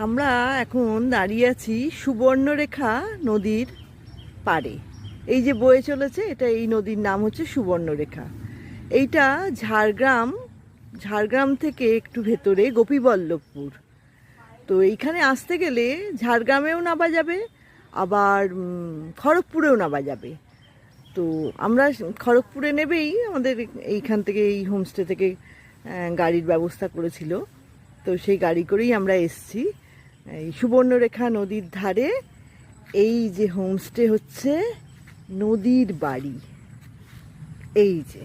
আমরা এখন দাঁড়িয়ে আছি সুবর্ণরেখা নদীর পাড়ে। এই যে বয়ে চলেছে, এটা এই নদীর নাম হচ্ছে সুবর্ণরেখা। এইটা ঝাড়গ্রাম থেকে একটু ভেতরে গোপীবল্লভপুর। তো এইখানে আসতে গেলে ঝাড়গ্রামেও নামা যাবে, আবার খড়গপুরেও নামা যাবে। তো আমরা খড়গপুরে নেবেই আমাদের এইখান থেকে, এই হোমস্টে থেকে গাড়ির ব্যবস্থা করেছিল। তো সেই গাড়ি করেই আমরা এসছি এই সুবর্ণরেখা নদীর ধারে। এই যে হোমস্টে হচ্ছে নদীর বাড়ি। এই যে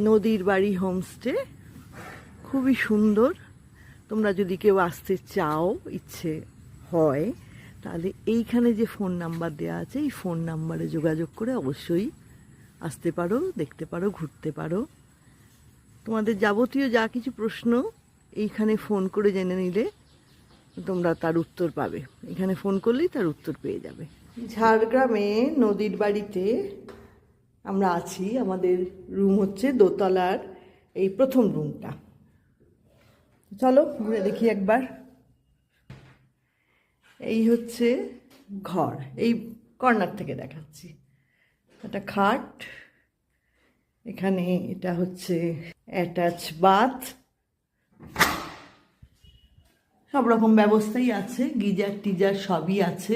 নদীর বাড়ি হোমস্টে, খুবই সুন্দর। তোমরা যদি কেউ আসতে চাও, ইচ্ছে হয়, তাহলে এইখানে যে ফোন নাম্বার দেওয়া আছে, এই ফোন নাম্বারে যোগাযোগ করে অবশ্যই আসতে পারো, দেখতে পারো, ঘুরতে পারো। তোমাদের যাবতীয় যা কিছু প্রশ্ন এইখানে ফোন করে জেনে নিলে তোমরা তার উত্তর পাবে। এখানে ফোন করলেই তার উত্তর পেয়ে যাবে। ঝাড়গ্রামে নদীর বাড়িতে আমরা আছি। আমাদের রুম হচ্ছে দোতলার এই প্রথম রুমটা। চলো ঘুরে দেখি একবার। এই হচ্ছে ঘর, এই কর্নার থেকে দেখাচ্ছি। একটা খাট, এখানে এটা হচ্ছে অ্যাটাচ বাথ, সব রকম ব্যবস্থাই আছে, গিজার টিজার সবই আছে।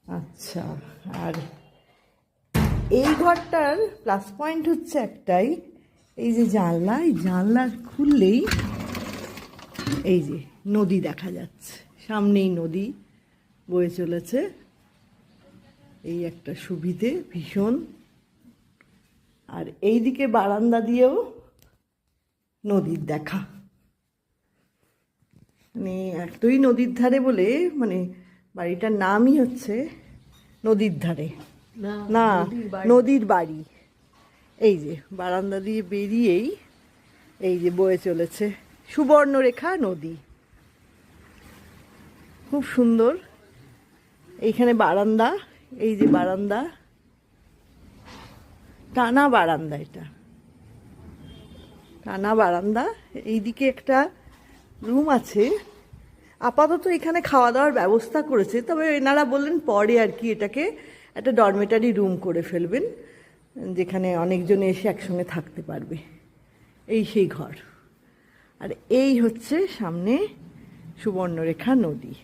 আচ্ছা, আর এই ঘরটার প্লাস পয়েন্ট হচ্ছে একটাই, এই যে জানলা, এই জানলা খুললেই এই যে নদী দেখা যাচ্ছে, সামনেই নদী বয়ে চলেছে। এই একটা সুবিধে ভীষণ। আর এইদিকে বারান্দা দিয়েও নদীর দেখা, মানে এতই নদীর ধারে বলে, মানে বাড়িটার নামই হচ্ছে নদীর ধারে, না নদীর বাড়ি। এই যে বারান্দা দিয়ে বেরিয়েই এই যে বয়ে চলেছে সুবর্ণরেখা নদী, খুব সুন্দর। এইখানে বারান্দা, এই যে বারান্দা, টানা বারান্দা, এটা টানা বারান্দা। এইদিকে একটা রুম আছে, আপাতত এখানে খাওয়া দাওয়ার ব্যবস্থা করেছে, তবে এনারা বললেন পরে আর কি এটাকে একটা ডরমেটারি রুম করে ফেলবেন, যেখানে অনেকজন এসে একসঙ্গে থাকতে পারবে। এই সেই ঘর। আর এই হচ্ছে সামনে সুবর্ণরেখা নদী।